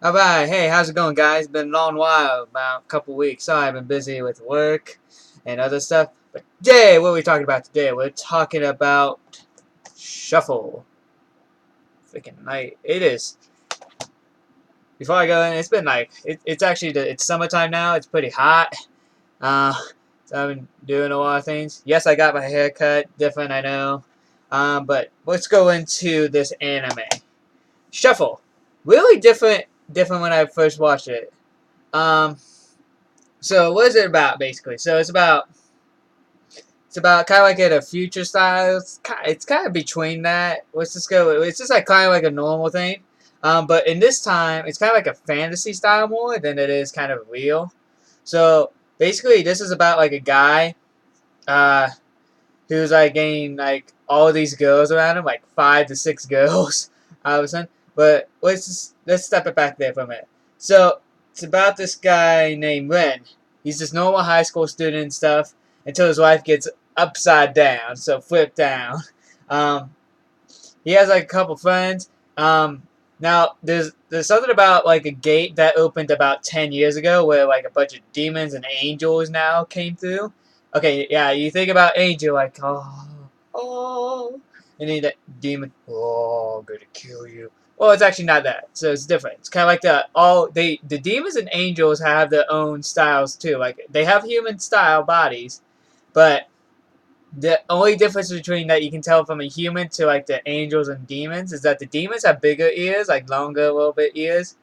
Alright, hey, how's it going, guys? Been a long while, about a couple weeks. Sorry, I've been busy with work and other stuff. But today, what are we talking about today? We're talking about Shuffle. Freaking night. It is. Before I go in, it's been like, it's actually, it's summertime now. It's pretty hot. Uh, so I've been doing a lot of things. Yes, I got my hair cut. Different, I know. But let's go into this anime. Shuffle. Really different when I first watched it. Um, So what is it about basically? So it's about kind of like a future style. It's kind of between that. Let's just go. It's just like kind of like a normal thing. But in this time, it's kind of like a fantasy style more than it is kind of real. So basically, this is about like a guy uh, who's like getting like all these girls around him, like 5 to 6 girls all of a sudden. But let's step it back there for a minute. So it's about this guy named Ren. He's this normal high school student and stuff until his life gets upside down, so flipped down. Um, he has like a couple friends. Now there's something about like a gate that opened about 10 years ago where like a bunch of demons and angels now came through. Okay, yeah, you think about angel like oh, and then that demon, oh, I'm gonna kill you. Well, it's actually not that, so it's different. It's kind of like the demons and angels have their own styles too. Like they have human style bodies, but the only difference between that you can tell from a human to like the angels and demons is that the demons have bigger ears, like longer, a little bit ears.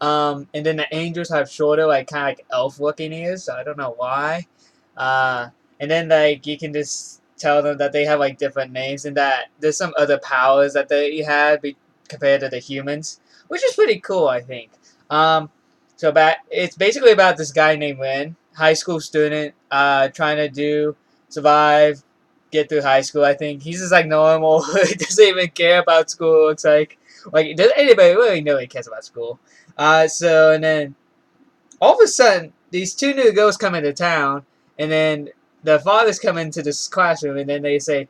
And then the angels have shorter, like kind of like elf-looking ears. So I don't know why. Uh, and then like you can just tell them that they have like different names and that there's some other powers that they have compared to the humans, which is pretty cool, I think. It's basically about this guy named Ren, high school student, trying to survive, get through high school. I think he's just like normal. He doesn't even care about school. Looks like does anybody really know he cares about school? And then all of a sudden, these two new girls come into town, and then the fathers come into this classroom, and then they say,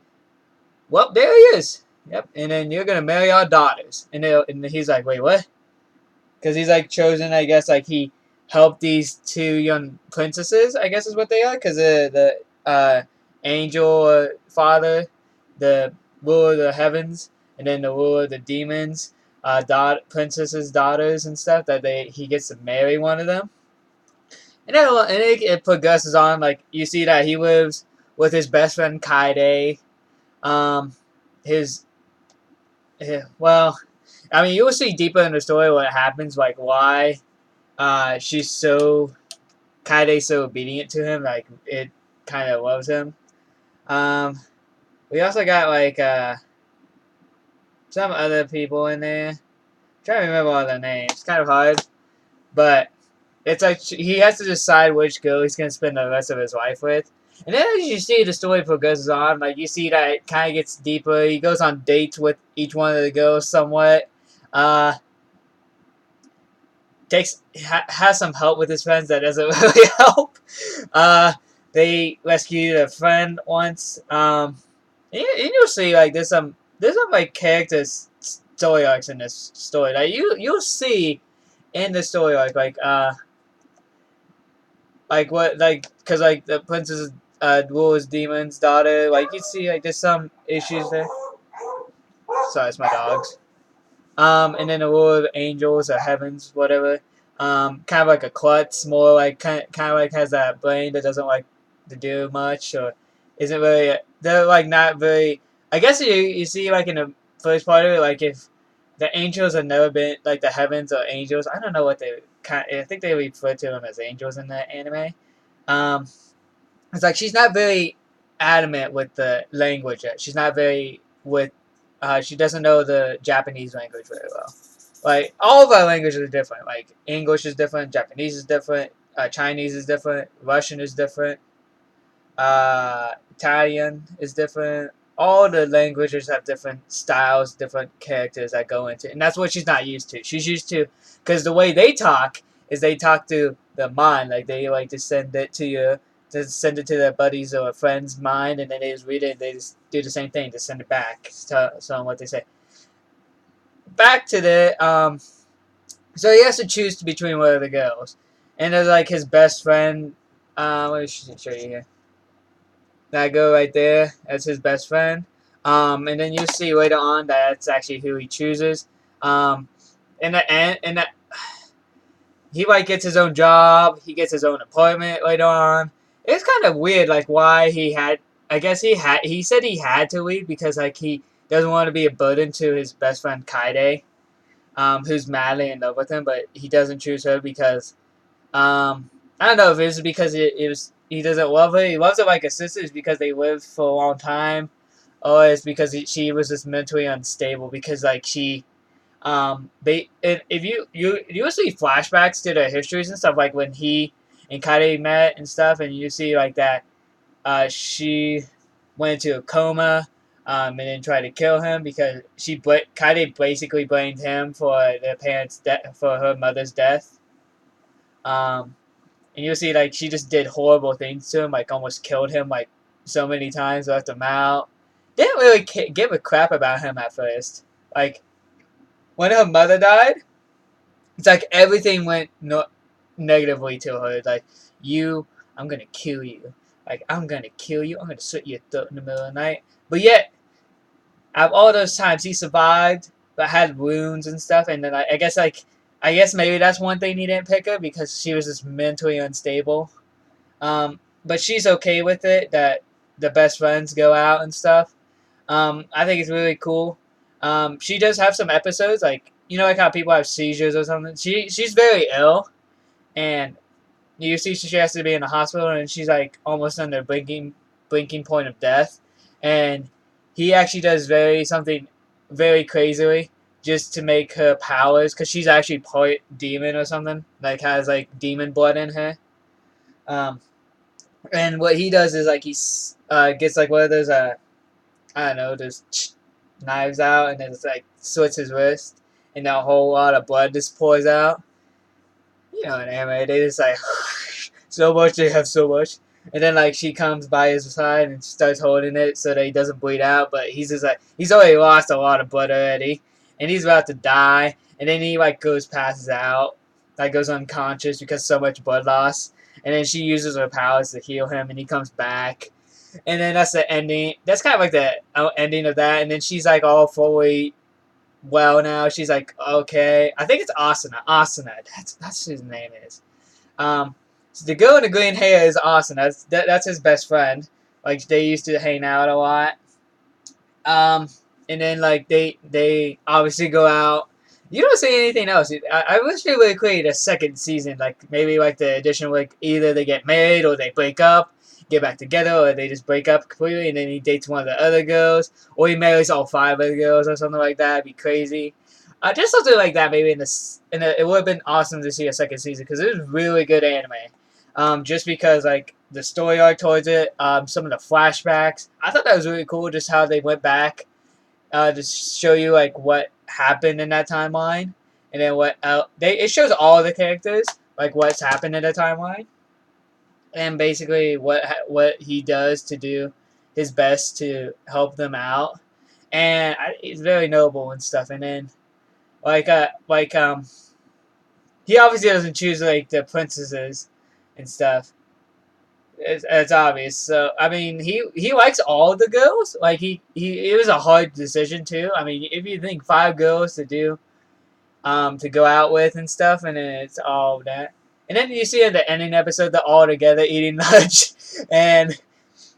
"Well, there he is. Yep. And then you're gonna marry our daughters." And he's like, "Wait, what?" Because he's like chosen. I guess like he helped these two young princesses. I guess is what they are. Because the angel father, the ruler of the heavens, and then the ruler of the demons, princesses' daughters and stuff. That he gets to marry one of them. And it progresses on. Like you see that he lives with his best friend Kaide. Um, his well, I mean, you will see deeper in the story what happens, like why she's so Kaide's so obedient to him, like it kind of loves him. Um, we also got like some other people in there. I'm trying to remember all their names. It's kind of hard, but it's like he has to decide which girl he's gonna spend the rest of his life with. And then as you see the story progresses on, like you see that it kind of gets deeper. He goes on dates with each one of the girls somewhat. Uh, has some help with his friends that doesn't really help. Uh, they rescued a friend once. And you'll see like there's some like characters story arcs in this story. Like you'll see in the story arc like what like because like the princess rules demon's daughter. Like you see like there's some issues there. Sorry, it's my dogs. And then the Lord of Angels or Heavens, whatever. Kind of like a klutz, more like kind of like has that brain that doesn't like to do much or isn't really. They're like not very. I guess you see like in the first part of it, like if the angels have never been like the heavens or angels. I don't know what they kind. I think they refer to them as angels in the anime. Um, it's like she's not very adamant with the language yet. She's not very with. She doesn't know the Japanese language very well. Like all of our languages are different. Like English is different, Japanese is different, Chinese is different, Russian is different, Italian is different. All the languages have different styles, different characters that go into it. And that's what she's not used to. She's used to, because the way they talk is they talk to the mind. Like they like to send it to send it to their buddies or a friend's mind, and then they just read it and they just do the same thing, to send it back. Tell them what they say. Back to the, So he has to choose between one of the girls, and there's like his best friend. Let me show you here. That girl right there, that's his best friend. And then you see later on that that's actually who he chooses. Um, in the end, he like gets his own job. He gets his own apartment later on. It's kind of weird, like why he had. I guess he had. He said he had to leave because like he doesn't want to be a burden to his best friend Kaide, who's madly in love with him, but he doesn't choose her because I don't know if it's because it was he doesn't love her. He loves her like a sister. It's because they lived for a long time, or it's because she was just mentally unstable because like she if you see flashbacks to their histories and stuff like when he and Kaede met and stuff, and you see like that she went into a coma and then tried to kill him because Kaede basically blamed him for their parents' death for her mother's death. Um, and you'll see like she just did horrible things to him, like almost killed him like so many times, left him out. Didn't really give a crap about him at first. Like when her mother died, it's like everything went negatively to her. Like you, I'm gonna kill you. Like I'm gonna kill you. I'm gonna slit your throat in the middle of the night. But yet, out of all those times, he survived, but had wounds and stuff. And then I guess maybe that's one thing he didn't pick her because she was just mentally unstable. But she's okay with it that the best friends go out and stuff. I think it's really cool. She does have some episodes like like how people have seizures or something. She's very ill, and you see she has to be in the hospital, and she's like almost on the blinking point of death, and he actually does something very crazily just to make her powers because she's actually part demon or something like has like demon blood in her. Um, and what he does is like he gets like one of those I don't know those knives out and then it's like slits his wrist and a whole lot of blood just pours out. In anime they just like so much they have so much. And then like she comes by his side and starts holding it so that he doesn't bleed out, but he's just like he's already lost a lot of blood already, and he's about to die. And then he like passes out, like goes unconscious because so much blood loss. And then she uses her powers to heal him, and he comes back. And then that's the ending. That's kind of like the ending of that. And then she's like all fully well now. She's like okay. I think it's Asuna. Asuna. That's his name is. So the girl in the green hair is Asuna. That's his best friend. Like they used to hang out a lot. Um, and then like they obviously go out. You don't see anything else. I wish they would create a second season, like maybe like the addition, like either they get married or they break up, get back together, or they just break up completely, and then he dates one of the other girls, or he marries all five of the girls, or something like that. It'd be crazy. Just something like that, maybe it would have been awesome to see a second season because it was really good anime. Just because like the story arc towards it, some of the flashbacks, I thought that was really cool. Just how they went back to show you like what happened in that timeline, and then it shows all the characters like what's happened in the timeline, and basically what he does to do his best to help them out, and it's very noble and stuff. And then he obviously doesn't choose like the princesses and stuff. It's obvious. So I mean, he likes all the girls. Like it was a hard decision too. I mean, if you think five girls to go out with and stuff, and then it's all that, and then you see in the ending episode they're all together eating lunch and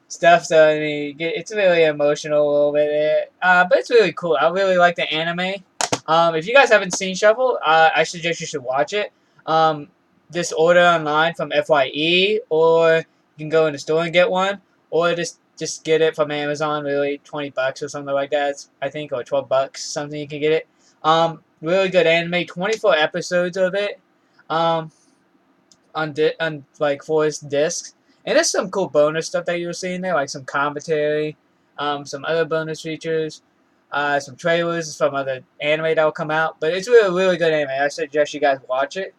stuff. So I mean, it's really emotional a little bit, but it's really cool. I really like the anime. If you guys haven't seen Shuffle, I suggest you should watch it. Just order online from FYE, or you can go in the store and get one, or just get it from Amazon. Really, $20 or something like that. I think, or $12, something you can get it. Really good anime. 24 episodes of it. On like 4 discs, and there's some cool bonus stuff that you'll see in there, like some commentary, some other bonus features, some trailers from other anime that will come out. But it's really good anime. I suggest you guys watch it.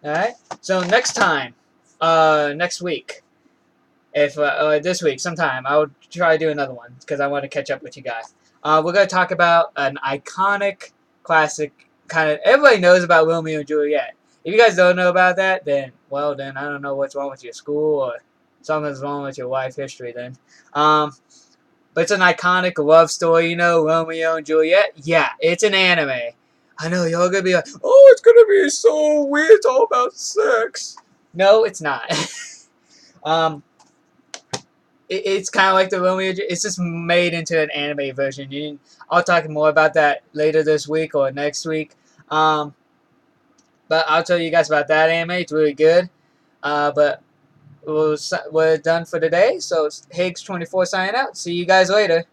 All right. So next week, if this week sometime, I'll try to do another one because I want to catch up with you guys. We're gonna talk about an iconic classic kind of everybody knows about Romeo and Juliet. If you guys don't know about that, then well, then I don't know what's wrong with your school or something's wrong with your life history. Then, but it's an iconic love story, you know, Romeo and Juliet. Yeah, it's an anime. I know y'all gonna be like, oh, it's gonna be so weird. It's all about sex. No, it's not. um, it's kind of like the Romeo. It's just made into an anime version. I'll talk more about that later this week or next week. Um, but I'll tell you guys about that anime. It's really good. But we're done for today. So Higgs 24 signing out. See you guys later.